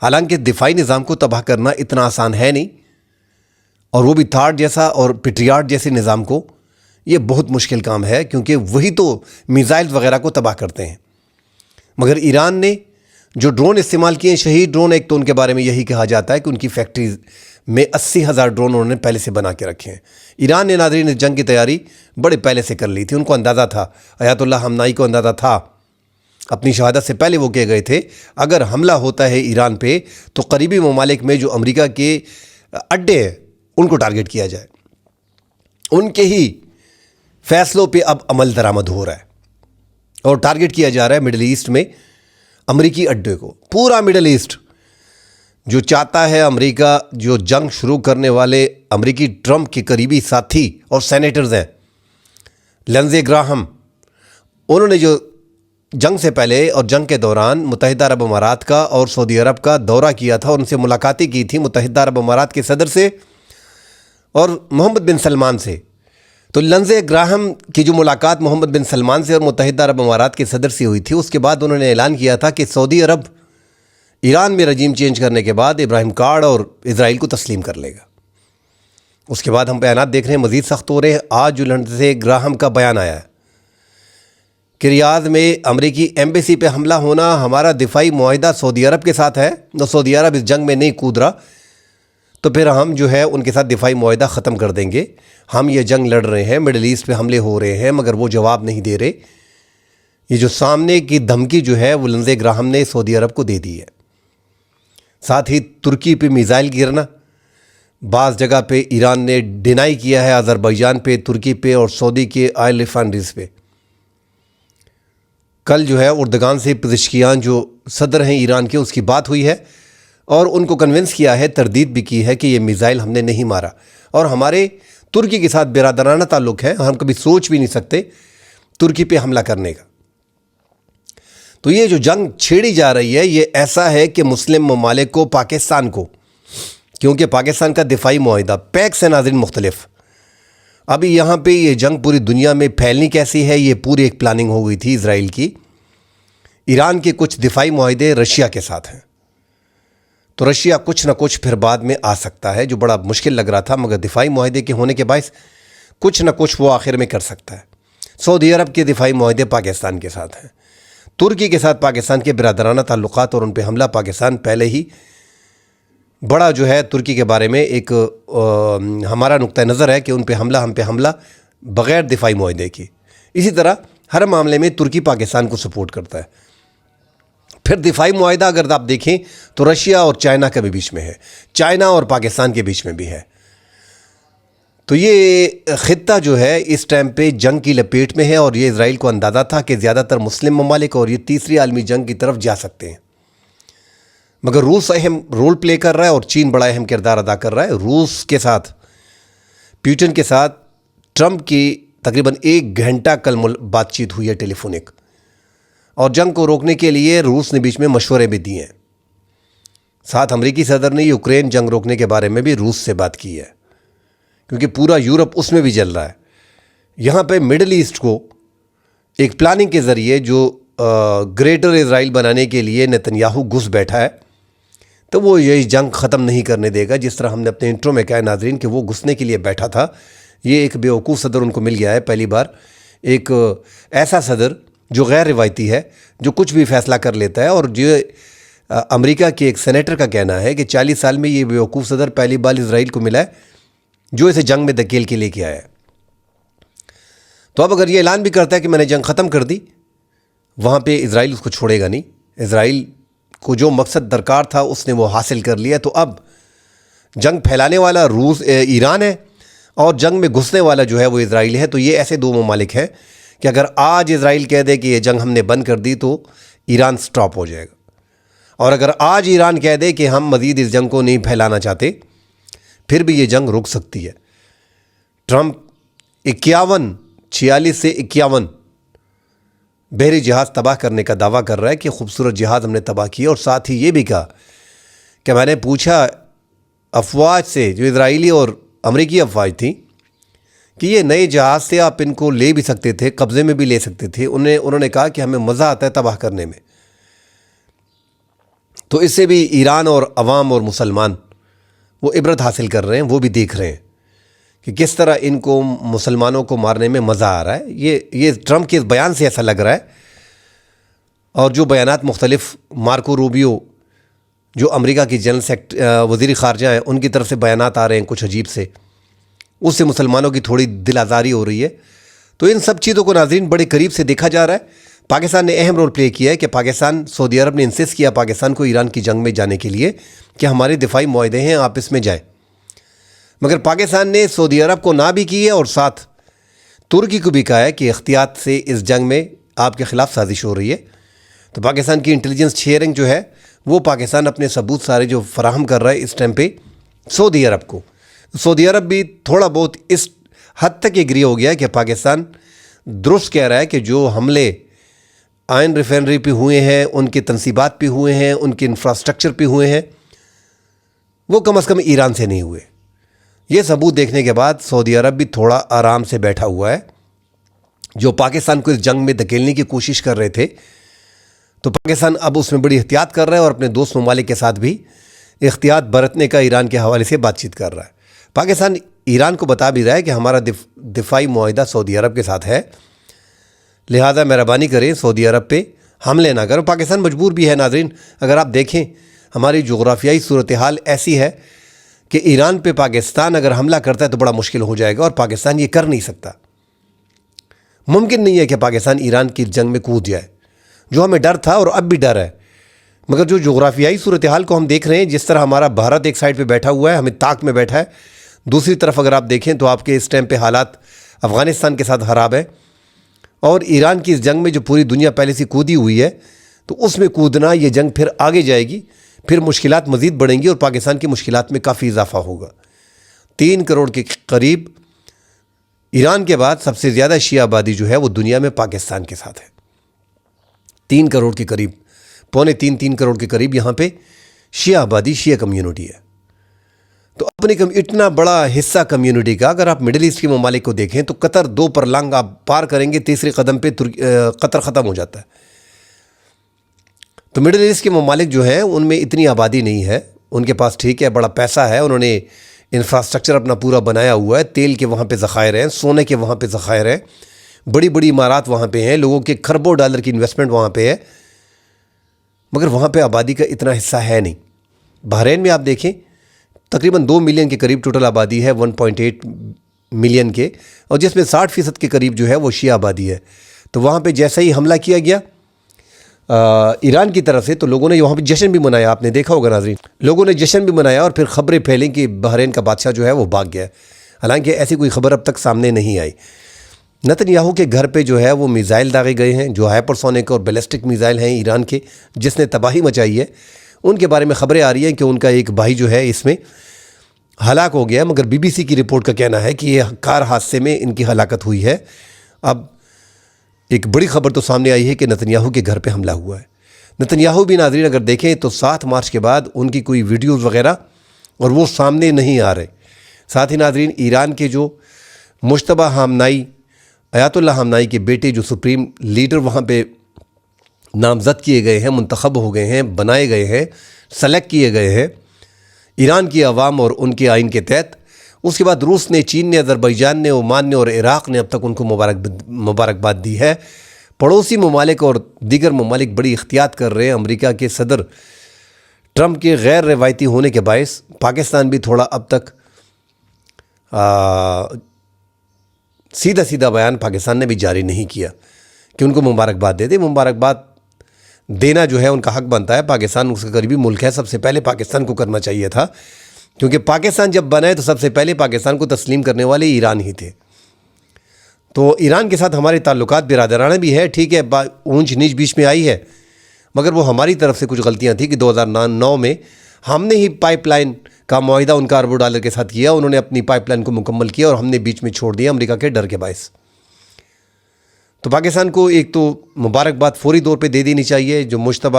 حالانکہ دفاعی نظام کو تباہ کرنا اتنا آسان ہے نہیں، اور وہ بھی تھاڈ جیسا اور پیٹریاٹ جیسے نظام کو، یہ بہت مشکل کام ہے، کیونکہ وہی تو میزائل وغیرہ کو تباہ کرتے ہیں۔ مگر ایران نے جو ڈرون استعمال کیے ہیں، شہید ڈرون، ایک تو ان کے بارے میں یہی کہا جاتا ہے کہ ان کی فیکٹریز میں 80,000 ڈرون انہوں نے پہلے سے بنا کے رکھے ہیں۔ ایران نے ناظرین اس جنگ کی تیاری بڑے پہلے سے کر لی تھی، ان کو اندازہ تھا، آیت اللہ خامنائی کو اندازہ تھا، اپنی شہادت سے پہلے وہ کہہ گئے تھے اگر حملہ ہوتا ہے ایران پہ تو قریبی ممالک میں جو امریکہ کے اڈے ہیں ان کو ٹارگٹ کیا جائے۔ ان کے ہی فیصلوں پہ اب عمل درآمد ہو رہا ہے اور ٹارگٹ کیا جا رہا ہے مڈل ایسٹ میں امریکی اڈے کو۔ پورا مڈل ایسٹ جو چاہتا ہے امریکہ، جو جنگ شروع کرنے والے امریکی ٹرمپ کے قریبی ساتھی اور سینیٹرز ہیں، لنزے گراہم، انہوں نے جو جنگ سے پہلے اور جنگ کے دوران متحدہ عرب امارات کا اور سعودی عرب کا دورہ کیا تھا، ان سے ملاقاتیں کی تھی متحدہ عرب امارات کے صدر سے اور محمد بن سلمان سے۔ تو لنزے گراہم کی جو ملاقات محمد بن سلمان سے اور متحدہ عرب امارات کے صدر سے ہوئی تھی، اس کے بعد انہوں نے اعلان کیا تھا کہ سعودی عرب ایران میں رجیم چینج کرنے کے بعد ابراہیم کارڈ اور اسرائیل کو تسلیم کر لے گا۔ اس کے بعد ہم بیانات دیکھ رہے ہیں مزید سخت ہو رہے ہیں۔ آج جو لنزے گراہم کا بیان آیا ہے کہ ریاض میں امریکی ایمبیسی پہ حملہ ہونا ہمارا دفاعی معاہدہ سعودی عرب کے ساتھ ہے، تو سعودی عرب اس جنگ میں نہیں کود رہا تو پھر ہم جو ہے ان کے ساتھ دفاعی معاہدہ ختم کر دیں گے۔ ہم یہ جنگ لڑ رہے ہیں، مڈل ایسٹ پہ حملے ہو رہے ہیں، مگر وہ جواب نہیں دے رہے۔ یہ جو سامنے کی دھمکی جو ہے وہ لنزے گراہم نے سعودی عرب کو دے دی ہے۔ ساتھ ہی ترکی پہ میزائل گرنا، بعض جگہ پہ ایران نے ڈینائی کیا ہے، آذربائیجان پہ، ترکی پہ اور سعودی کے آئل ریفائنریز پہ۔ کل جو ہے اردگان سے پزشکیان جو صدر ہیں ایران کے، اس کی بات ہوئی ہے اور ان کو کنونس کیا ہے، تردید بھی کی ہے کہ یہ میزائل ہم نے نہیں مارا، اور ہمارے ترکی کے ساتھ برادرانہ تعلق ہے، ہم کبھی سوچ بھی نہیں سکتے ترکی پہ حملہ کرنے کا۔ تو یہ جو جنگ چھیڑی جا رہی ہے یہ ایسا ہے کہ مسلم ممالک کو، پاکستان کو، کیونکہ پاکستان کا دفاعی معاہدہ پیک سے ناظرین مختلف، ابھی یہاں پہ یہ جنگ پوری دنیا میں پھیلنی کیسی ہے، یہ پوری ایک پلاننگ ہو گئی تھی اسرائیل کی۔ ایران کے کچھ دفاعی معاہدے رشیا کے ساتھ ہیں، تو رشیا کچھ نہ کچھ پھر بعد میں آ سکتا ہے، جو بڑا مشکل لگ رہا تھا، مگر دفاعی معاہدے کے ہونے کے باعث کچھ نہ کچھ وہ آخر میں کر سکتا ہے۔ سعودی عرب کے دفاعی معاہدے پاکستان کے ساتھ ہیں، ترکی کے ساتھ پاکستان کے برادرانہ تعلقات اور ان پہ حملہ، پاکستان پہلے ہی بڑا جو ہے ترکی کے بارے میں ایک ہمارا نقطہ نظر ہے کہ ان پہ حملہ، ہم پہ حملہ بغیر دفاعی معاہدے کی۔ اسی طرح ہر معاملے میں ترکی پاکستان کو سپورٹ کرتا ہے۔ پھر دفاعی معاہدہ اگر آپ دیکھیں تو رشیا اور چائنا کے بھی بیچ میں ہے، چائنا اور پاکستان کے بیچ میں بھی ہے۔ تو یہ خطہ جو ہے اس ٹائم پہ جنگ کی لپیٹ میں ہے، اور یہ اسرائیل کو اندازہ تھا کہ زیادہ تر مسلم ممالک اور یہ تیسری عالمی جنگ کی طرف جا سکتے ہیں، مگر روس اہم رول پلے کر رہا ہے اور چین بڑا اہم کردار ادا کر رہا ہے۔ روس کے ساتھ، پیوٹن کے ساتھ ٹرمپ کی تقریباً 1 گھنٹہ کل بات چیت ہوئی ہے ٹیلی فونک، اور جنگ کو روکنے کے لیے روس نے بیچ میں مشورے بھی دیے ہیں۔ ساتھ امریکی صدر نے یوکرین جنگ روکنے کے بارے میں بھی روس سے بات کی ہے، کیونکہ پورا یورپ اس میں بھی جل رہا ہے۔ یہاں پہ مڈل ایسٹ کو ایک پلاننگ کے ذریعے جو گریٹر اسرائیل بنانے کے لیے نتنیاہو گھس بیٹھا ہے، تو وہ یہ جنگ ختم نہیں کرنے دے گا۔ جس طرح ہم نے اپنے انٹرو میں کہا ناظرین کہ وہ گھسنے کے لیے بیٹھا تھا، یہ ایک بیوقوف صدر ان کو مل گیا ہے پہلی بار، ایک ایسا صدر جو غیر روایتی ہے، جو کچھ بھی فیصلہ کر لیتا ہے، اور جو امریکہ کے ایک سینیٹر کا کہنا ہے کہ 40 سال میں یہ بیوقوف صدر پہلی بار اسرائیل کو ملا ہے جو اسے جنگ میں دھکیل کے لے کے آیا ہے۔ تو اب اگر یہ اعلان بھی کرتا ہے کہ میں نے جنگ ختم کر دی، وہاں پہ اسرائیل اس کو چھوڑے گا نہیں۔ اسرائیل کو جو مقصد درکار تھا اس نے وہ حاصل کر لیا، تو اب جنگ پھیلانے والا ایران ہے اور جنگ میں گھسنے والا جو ہے وہ اسرائیل ہے۔ تو یہ ایسے دو ممالک ہیں کہ اگر آج اسرائیل کہہ دے کہ یہ جنگ ہم نے بند کر دی تو ایران سٹاپ ہو جائے گا، اور اگر آج ایران کہہ دے کہ ہم مزید اس جنگ کو نہیں پھیلانا چاہتے، پھر بھی یہ جنگ رک سکتی ہے۔ ٹرمپ 46 سے 51 بحری جہاز تباہ کرنے کا دعویٰ کر رہا ہے کہ خوبصورت جہاز ہم نے تباہ کیے، اور ساتھ ہی یہ بھی کہا کہ میں نے پوچھا افواج سے، جو اسرائیلی اور امریکی افواج تھیں، کہ یہ نئے جہاز سے آپ ان کو لے بھی سکتے تھے، قبضے میں بھی لے سکتے تھے۔ انہوں نے کہا کہ ہمیں مزہ آتا ہے تباہ کرنے میں۔ تو اس سے بھی ایران اور عوام اور مسلمان وہ عبرت حاصل کر رہے ہیں، وہ بھی دیکھ رہے ہیں کہ کس طرح ان کو مسلمانوں کو مارنے میں مزہ آ رہا ہے۔ یہ ٹرمپ کے اس بیان سے ایسا لگ رہا ہے، اور جو بیانات مختلف مارکو روبیو جو امریکہ کی وزیر خارجہ ہیں ان کی طرف سے بیانات آ رہے ہیں کچھ عجیب سے، اس سے مسلمانوں کی تھوڑی دل آزاری ہو رہی ہے۔ تو ان سب چیزوں کو ناظرین بڑے قریب سے دیکھا جا رہا ہے۔ پاکستان نے اہم رول پلے کیا ہے کہ سعودی عرب نے انسسٹ کیا پاکستان کو ایران کی جنگ میں جانے کے لیے کہ ہمارے دفاعی معاہدے ہیں، آپ اس میں جائیں، مگر پاکستان نے سعودی عرب کو نہ بھی کی ہے اور ساتھ ترکی کو بھی کہا ہے کہ احتیاط سے اس جنگ میں آپ کے خلاف سازش ہو رہی ہے۔ تو پاکستان کی انٹیلیجنس شیئرنگ جو ہے وہ پاکستان اپنے ثبوت سارے جو فراہم کر رہا ہے اس ٹائم پہ سعودی عرب کو۔ سعودی عرب بھی تھوڑا بہت اس حد تک ایگری ہو گیا کہ پاکستان درست کہہ رہا ہے کہ جو حملے آئن ریفائنری پہ ہوئے ہیں، ان کے تنصیبات پہ ہوئے ہیں، ان کے انفراسٹرکچر پہ ہوئے ہیں، وہ کم از کم ایران سے نہیں ہوئے۔ یہ ثبوت دیکھنے کے بعد سعودی عرب بھی تھوڑا آرام سے بیٹھا ہوا ہے۔ جو پاکستان کو اس جنگ میں دھکیلنے کی کوشش کر رہے تھے، تو پاکستان اب اس میں بڑی احتیاط کر رہا ہے اور اپنے دوست ممالک کے ساتھ بھی احتیاط برتنے کا ایران کے حوالے سے بات چیت کر رہا ہے۔ پاکستان ایران کو بتا بھی رہا ہے کہ ہمارا دفاعی معاہدہ سعودی عرب کے ساتھ ہے، لہذا مہربانی کریں سعودی عرب پہ حملے نہ کریں۔ پاکستان مجبور بھی ہے ناظرین، اگر آپ دیکھیں ہماری جغرافیائی صورتحال ایسی ہے کہ ایران پہ پاکستان اگر حملہ کرتا ہے تو بڑا مشکل ہو جائے گا، اور پاکستان یہ کر نہیں سکتا۔ ممکن نہیں ہے کہ پاکستان ایران کی جنگ میں کود جائے، جو ہمیں ڈر تھا اور اب بھی ڈر ہے۔ مگر جو جغرافیائی صورتحال کو ہم دیکھ رہے ہیں، جس طرح ہمارا بھارت ایک سائڈ پہ بیٹھا ہوا ہے، ہمیں طاق میں بیٹھا ہے، دوسری طرف اگر آپ دیکھیں تو آپ کے اس ٹائم پہ حالات افغانستان کے ساتھ خراب ہے، اور ایران کی اس جنگ میں جو پوری دنیا پہلے سے کودی ہوئی ہے، تو اس میں کودنا، یہ جنگ پھر آگے جائے گی، پھر مشکلات مزید بڑھیں گی اور پاکستان کی مشکلات میں کافی اضافہ ہوگا۔ 3 کروڑ کے قریب ایران کے بعد سب سے زیادہ شیعہ آبادی جو ہے وہ دنیا میں پاکستان کے ساتھ ہے۔ 3 کروڑ کے قریب، 2.25-3 کروڑ کے قریب یہاں پہ شیعہ آبادی، شیعہ کمیونٹی ہے۔ تو اپنے اتنا بڑا حصہ کمیونٹی کا اگر آپ مڈل ایسٹ کے ممالک کو دیکھیں تو قطر 2 پر لنگ آپ پار کریں گے، تیسرے قدم پہ قطر ختم ہو جاتا ہے۔ تو مڈل ایسٹ کے ممالک جو ہیں ان میں اتنی آبادی نہیں ہے، ان کے پاس ٹھیک ہے بڑا پیسہ ہے، انہوں نے انفراسٹرکچر اپنا پورا بنایا ہوا ہے، تیل کے وہاں پہ ذخائر ہیں، سونے کے وہاں پہ ذخائر ہیں، بڑی بڑی عمارات وہاں پہ ہیں، لوگوں کے کھربوں ڈالر کی انویسٹمنٹ وہاں پہ ہے، مگر وہاں پہ آبادی کا اتنا حصہ ہے نہیں۔ بحرین میں آپ دیکھیں تقریباً 2 ملین کے قریب ٹوٹل آبادی ہے، 1.8 ملین کے، اور جس میں 60% کے قریب جو ہے وہ شیعہ آبادی ہے۔ تو وہاں پہ جیسا ہی حملہ کیا گیا ایران کی طرف سے، تو لوگوں نے وہاں پہ جشن بھی منایا، آپ نے دیکھا ہوگا ناظرین، لوگوں نے جشن بھی منایا، اور پھر خبریں پھیلیں کہ بحرین کا بادشاہ جو ہے وہ بھاگ گیا ہے، حالانکہ ایسی کوئی خبر اب تک سامنے نہیں آئی۔ نتن یاہو کے گھر پہ جو ہے وہ میزائل داغے گئے ہیں، جو ہائپرسونک اور بیلسٹک میزائل ہیں ایران کے، جس نے تباہی مچائی ہے، ان کے بارے میں خبریں آ رہی ہیں کہ ان کا ایک بھائی جو ہے اس میں ہلاک ہو گیا، مگر BBC کی رپورٹ کا کہنا ہے کہ یہ کار حادثے میں ان کی ہلاکت ہوئی ہے۔ اب ایک بڑی خبر تو سامنے آئی ہے کہ نتن یاہو کے گھر پہ حملہ ہوا ہے۔ نتن یاہو بھی ناظرین اگر دیکھیں تو 7 مارچ کے بعد ان کی کوئی ویڈیوز وغیرہ اور وہ سامنے نہیں آ رہے۔ ساتھ ہی ناظرین ایران کے جو مجتبی خامنائی، آیت اللہ خامنائی کے بیٹے جو سپریم لیڈر وہاں پہ نامزد کیے گئے ہیں، منتخب ہو گئے ہیں، بنائے گئے ہیں، سلیکٹ کیے گئے ہیں ایران کی عوام اور ان کے آئین کے تحت، اس کے بعد روس نے، چین نے، اذربائیجان نے، عمان نے اور عراق نے اب تک ان کو مبارکباد دی ہے۔ پڑوسی ممالک اور دیگر ممالک بڑی احتیاط کر رہے ہیں۔ امریکہ کے صدر ٹرمپ کے غیر روایتی ہونے کے باعث پاکستان بھی تھوڑا اب تک سیدھا سیدھا بیان پاکستان نے بھی جاری نہیں کیا کہ ان کو مبارکباد دے دے۔ مبارکباد دینا جو ہے ان کا حق بنتا ہے، پاکستان اس کا قریبی ملک ہے، سب سے پہلے پاکستان کو کرنا چاہیے تھا، کیونکہ پاکستان جب بنا ہے تو سب سے پہلے پاکستان کو تسلیم کرنے والے ایران ہی تھے۔ تو ایران کے ساتھ ہمارے تعلقات برادرانہ بھی ہے، ٹھیک ہے، اونچ نیچ بیچ میں آئی ہے، مگر وہ ہماری طرف سے کچھ غلطیاں تھیں کہ 2009 میں ہم نے ہی پائپ لائن کا معاہدہ ان کا اربوں ڈالر کے ساتھ کیا، انہوں نے اپنی پائپ لائن کو مکمل کیا اور ہم نے بیچ میں چھوڑ دیا امریکہ کے ڈر کے باعث۔ تو پاکستان کو ایک تو مبارکباد فوری طور پہ دے دینی چاہیے، جو مجتبی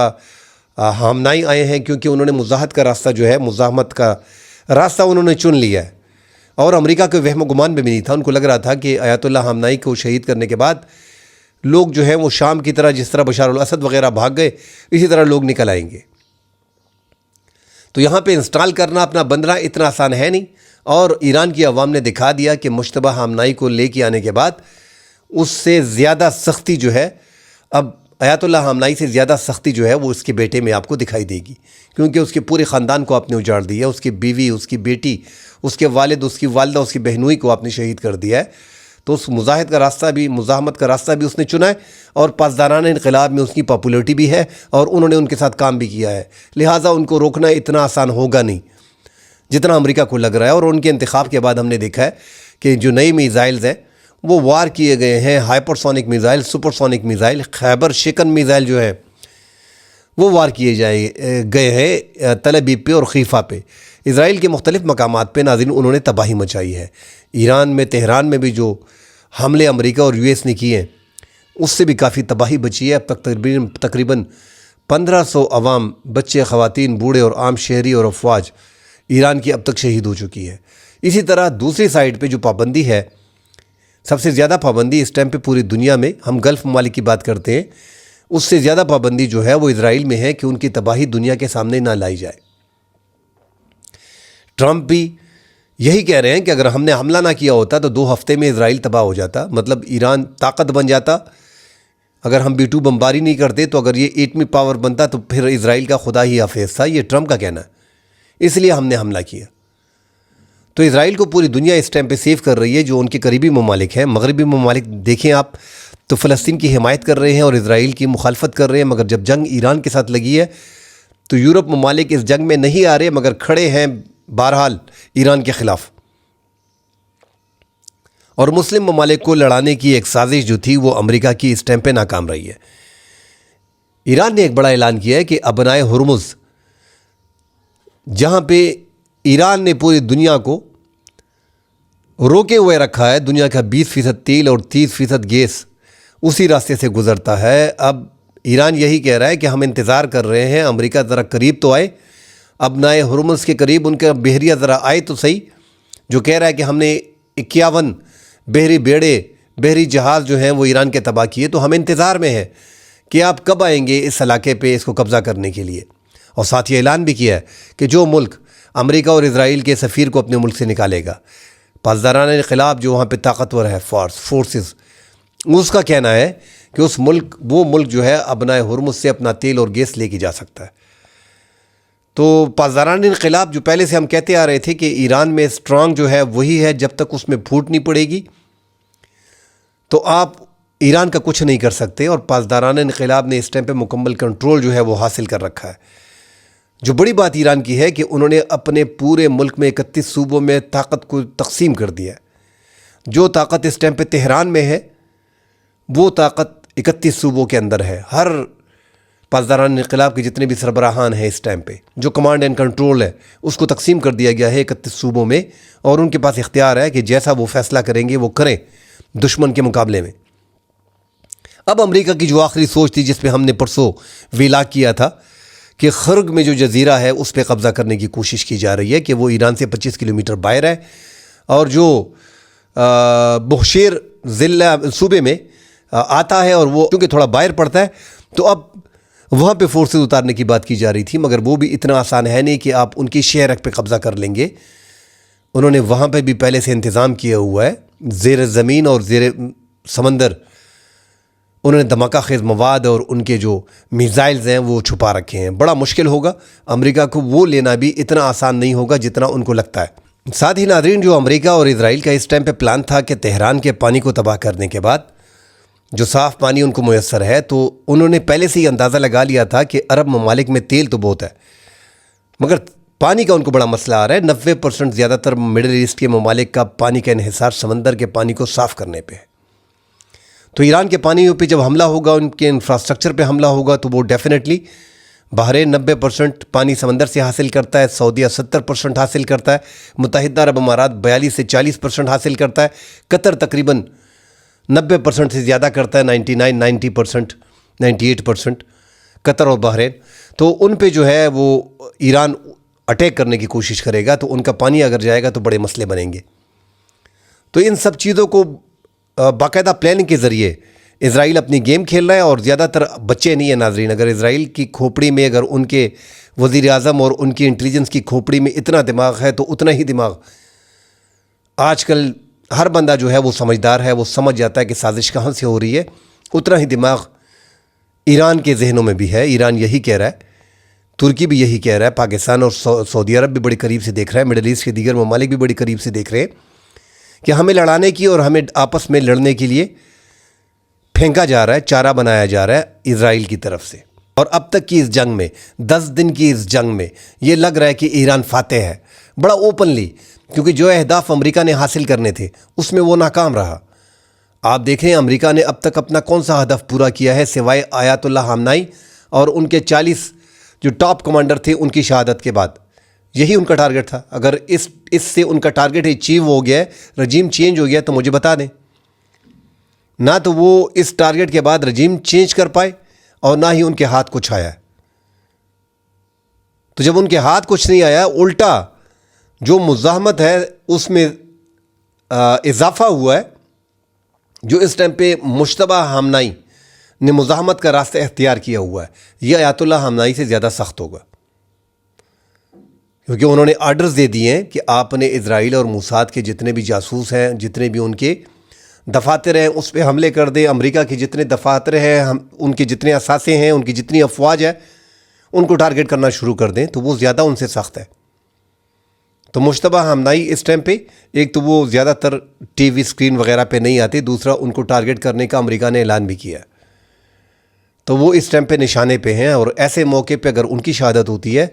خامنائی آئے ہیں، کیونکہ انہوں نے مزاحمت کا راستہ جو ہے، مزاحمت کا راستہ انہوں نے چن لیا ہے، اور امریکہ کے وہم و گمان میں بھی نہیں تھا۔ ان کو لگ رہا تھا کہ آیت اللہ خامنائی کو شہید کرنے کے بعد لوگ جو ہیں وہ شام کی طرح، جس طرح بشار الاسد وغیرہ بھاگ گئے، اسی طرح لوگ نکل آئیں گے۔ تو یہاں پہ انسٹال کرنا اپنا بندنا اتنا آسان ہے نہیں، اور ایران کی عوام نے دکھا دیا کہ مشتبہ ہمنائی کو لے کے آنے کے بعد اس سے زیادہ سختی جو ہے، اب آیت اللہ خامنائی سے زیادہ سختی جو ہے وہ اس کے بیٹے میں آپ کو دکھائی دے گی، کیونکہ اس کے پورے خاندان کو آپ نے اجاڑ دیا، اس کی بیوی، اس کی بیٹی، اس کے والد، اس کی والدہ، اس کی بہنوئی کو آپ نے شہید کر دیا ہے۔ تو اس مزاحمت کا راستہ بھی اس نے چنا ہے، اور پاسدارانہ انقلاب میں اس کی پاپولیرٹی بھی ہے، اور انہوں نے ان کے ساتھ کام بھی کیا ہے، لہٰذا ان کو روکنا اتنا آسان ہوگا نہیں جتنا امریکہ کو لگ رہا ہے۔ اور ان کے انتخاب کے بعد ہم نے دیکھا ہے کہ جو نئی میزائلز ہیں وہ وار کیے گئے ہیں، hypersonic missile, supersonic missile, Khyber Shikan missile جو ہے وہ وار کیے گئے ہیں تل ابیب پہ اور خیفہ پہ، اسرائیل کے مختلف مقامات پہ۔ ناظرین، انہوں نے تباہی مچائی ہے۔ ایران میں، تہران میں بھی جو حملے امریکہ اور US نے کیے ہیں اس سے بھی کافی تباہی بچی ہے۔ اب تک تقریباً 1500 عوام، بچے، خواتین، بوڑھے اور عام شہری اور افواج ایران کی اب تک شہید ہو چکی ہے۔ اسی طرح دوسری سائڈ پہ جو پابندی ہے، سب سے زیادہ پابندی اس ٹائم پہ پوری دنیا میں، ہم گلف ممالک کی بات کرتے ہیں، اس سے زیادہ پابندی جو ہے وہ اسرائیل میں ہے کہ ان کی تباہی دنیا کے سامنے نہ لائی جائے۔ ٹرمپ بھی یہی کہہ رہے ہیں کہ اگر ہم نے حملہ نہ کیا ہوتا تو 2 ہفتے میں اسرائیل تباہ ہو جاتا، مطلب ایران طاقت بن جاتا۔ اگر ہم B-2 بمباری نہیں کرتے تو اگر یہ ایٹمی پاور بنتا تو پھر اسرائیل کا خدا ہی حافظ تھا، یہ ٹرمپ کا کہنا ہے، اس لیے ہم نے حملہ کیا۔ تو اسرائیل کو پوری دنیا اس ٹائم پہ سیف کر رہی ہے، جو ان کے قریبی ممالک ہیں، مغربی ممالک دیکھیں آپ تو فلسطین کی حمایت کر رہے ہیں اور اسرائیل کی مخالفت کر رہے ہیں، مگر جب جنگ ایران کے ساتھ لگی ہے تو یورپ ممالک اس جنگ میں نہیں آ رہے، مگر کھڑے ہیں بہرحال ایران کے خلاف۔ اور مسلم ممالک کو لڑانے کی ایک سازش جو تھی وہ امریکہ کی اس ٹائم پہ ناکام رہی ہے۔ ایران نے ایک بڑا اعلان کیا ہے کہ ابنائے ہرمز، جہاں پہ ایران نے پوری دنیا کو روکے ہوئے رکھا ہے، دنیا کا 20% تیل اور 30% گیس اسی راستے سے گزرتا ہے، اب ایران یہی کہہ رہا ہے کہ ہم انتظار کر رہے ہیں، امریکہ ذرا قریب تو آئے، ابنائے ہرمز کے قریب ان کا بحریہ ذرا آئے تو صحیح، جو کہہ رہا ہے کہ ہم نے 51 بحری بیڑے، بحری جہاز جو ہیں وہ ایران کے تباہ کیے، تو ہم انتظار میں ہیں کہ آپ کب آئیں گے اس علاقے پہ اس کو قبضہ کرنے کے لیے۔ اور ساتھ یہ اعلان بھی کیا ہے کہ جو ملک امریکہ اور اسرائیل کے سفیر کو اپنے ملک سے نکالے گا، پاسدارانہ انقلاب جو وہاں پہ طاقتور ہے فورسز، اس کا کہنا ہے کہ وہ ملک جو ہے ابنائے ہرمز سے اپنا تیل اور گیس لے کے جا سکتا ہے۔ تو پاسدارانہ انقلاب جو پہلے سے ہم کہتے آ رہے تھے کہ ایران میں اسٹرانگ جو ہے وہی ہے، جب تک اس میں پھوٹ نہیں پڑے گی تو آپ ایران کا کچھ نہیں کر سکتے، اور پاسدارانہ انقلاب نے اس ٹائم پہ مکمل کنٹرول جو ہے وہ حاصل کر رکھا ہے۔ جو بڑی بات ایران کی ہے کہ انہوں نے اپنے پورے ملک میں 31 صوبوں میں طاقت کو تقسیم کر دیا ہے۔ جو طاقت اس ٹائم پہ تہران میں ہے وہ طاقت 31 صوبوں کے اندر ہے۔ ہر پاسدارانہ انقلاب کے جتنے بھی سربراہان ہیں اس ٹائم پہ، جو کمانڈ اینڈ کنٹرول ہے، اس کو تقسیم کر دیا گیا ہے 31 صوبوں میں، اور ان کے پاس اختیار ہے کہ جیسا وہ فیصلہ کریں گے وہ کریں دشمن کے مقابلے میں۔ اب امریکہ کی جو آخری سوچ تھی، جس پہ ہم نے پرسوں ویلاگ کیا تھا کہ خرگ میں جو جزیرہ ہے اس پہ قبضہ کرنے کی کوشش کی جا رہی ہے کہ وہ ایران سے 25 کلومیٹر باہر ہے، اور جو بحشیر ضلع صوبے میں آتا ہے اور وہ کیونکہ تھوڑا باہر پڑتا ہے، تو اب وہاں پہ فورسز اتارنے کی بات کی جا رہی تھی، مگر وہ بھی اتنا آسان ہے نہیں کہ آپ ان کی شہر پہ قبضہ کر لیں گے۔ انہوں نے وہاں پہ بھی پہلے سے انتظام کیا ہوا ہے، زیر زمین اور زیر سمندر انہوں نے دھماکہ خیز مواد اور ان کے جو میزائلز ہیں وہ چھپا رکھے ہیں۔ بڑا مشکل ہوگا امریکہ کو وہ لینا، بھی اتنا آسان نہیں ہوگا جتنا ان کو لگتا ہے۔ ساتھ ہی ناظرین، جو امریکہ اور اسرائیل کا اس ٹائم پہ پلان تھا کہ تہران کے پانی کو تباہ کرنے کے بعد جو صاف پانی ان کو میسر ہے، تو انہوں نے پہلے سے ہی اندازہ لگا لیا تھا کہ عرب ممالک میں تیل تو بہت ہے، مگر پانی کا ان کو بڑا مسئلہ آ رہا ہے۔ 90% زیادہ تر مڈل ایسٹ کے ممالک کا پانی کا انحصار سمندر کے پانی کو صاف کرنے پہ ہے۔ تو ایران کے پانیوں پہ جب حملہ ہوگا، ان کے انفراسٹرکچر پہ حملہ ہوگا، تو وہ ڈیفینیٹلی بحرین 90% پانی سمندر سے حاصل کرتا ہے، سعودیہ 70% حاصل کرتا ہے، متحدہ عرب امارات 42 سے 40% حاصل کرتا ہے، قطر تقریباً 90% سے زیادہ کرتا ہے، 90% 98% قطر اور بحرین۔ تو ان پہ جو ہے وہ ایران اٹیک کرنے کی کوشش کرے گا، تو ان کا پانی اگر جائے گا تو بڑے مسئلے بنیں گے۔ تو ان سب چیزوں کو باقاعدہ پلاننگ کے ذریعے اسرائیل اپنی گیم کھیل رہا ہے اور زیادہ تر بچے نہیں ہیں ناظرین. اگر اسرائیل کی کھوپڑی میں اگر ان کے وزیر اعظم اور ان کی انٹیلیجنس کی کھوپڑی میں اتنا دماغ ہے تو اتنا ہی دماغ آج کل ہر بندہ جو ہے وہ سمجھدار ہے, وہ سمجھ جاتا ہے کہ سازش کہاں سے ہو رہی ہے. اتنا ہی دماغ ایران کے ذہنوں میں بھی ہے. ایران یہی کہہ رہا ہے, ترکی بھی یہی کہہ رہا ہے, پاکستان اور سعودی عرب بھی بڑی قریب سے دیکھ رہا ہے, مڈل ایسٹ کے دیگر ممالک بھی بڑی قریب سے دیکھ رہے ہیں کہ ہمیں لڑانے کی اور ہمیں آپس میں لڑنے کے لیے پھینکا جا رہا ہے, چارہ بنایا جا رہا ہے اسرائیل کی طرف سے. اور اب تک کی اس جنگ میں 10 دن کی اس جنگ میں یہ لگ رہا ہے کہ ایران فاتح ہے بڑا اوپنلی, کیونکہ جو اہداف امریکہ نے حاصل کرنے تھے اس میں وہ ناکام رہا. آپ دیکھیں امریکہ نے اب تک اپنا کون سا ہدف پورا کیا ہے سوائے آیت اللہ خامنائی اور ان کے 40 جو ٹاپ کمانڈر تھے ان کی شہادت کے بعد. یہی ان کا ٹارگٹ تھا. اگر اس سے ان کا ٹارگٹ اچیو ہو گیا ہے, رجیم چینج ہو گیا تو مجھے بتا دیں. نہ تو وہ اس ٹارگٹ کے بعد رجیم چینج کر پائے اور نہ ہی ان کے ہاتھ کچھ آیا. تو جب ان کے ہاتھ کچھ نہیں آیا, الٹا جو مزاحمت ہے اس میں اضافہ ہوا ہے. جو اس ٹائم پہ مشتبہ خامنائی نے مزاحمت کا راستہ اختیار کیا ہوا ہے, یہ آیت اللہ خامنائی سے زیادہ سخت ہوگا, کیونکہ انہوں نے آرڈرز دے دیے ہیں کہ آپ نے اسرائیل اور موساد کے جتنے بھی جاسوس ہیں, جتنے بھی ان کے دفاتر ہیں, اس پہ حملے کر دیں. امریکہ کے جتنے دفاتر ہیں, ان کے جتنے اثاثے ہیں, ان کی جتنی افواج ہے, ان کو ٹارگٹ کرنا شروع کر دیں, تو وہ زیادہ ان سے سخت ہے. تو مشتبہ خامنائی اس ٹائم پہ ایک تو وہ زیادہ تر ٹی وی اسکرین وغیرہ پہ نہیں آتے, دوسرا ان کو ٹارگٹ کرنے کا امریکہ نے اعلان بھی کیا. تو وہ اس ٹائم پہ نشانے پہ ہیں, اور ایسے موقع پہ اگر ان کی شہادت ہوتی ہے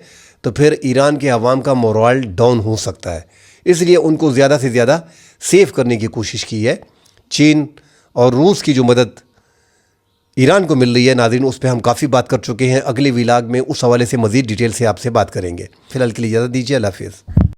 تو پھر ایران کے عوام کا مورال ڈاؤن ہو سکتا ہے. اس لیے ان کو زیادہ سے زیادہ سیف کرنے کی کوشش کی ہے. چین اور روس کی جو مدد ایران کو مل رہی ہے ناظرین, اس پہ ہم کافی بات کر چکے ہیں. اگلے ولاگ میں اس حوالے سے مزید ڈیٹیل سے آپ سے بات کریں گے. فی الحال کے لیے اجازت دیجیے. اللہ حافظ.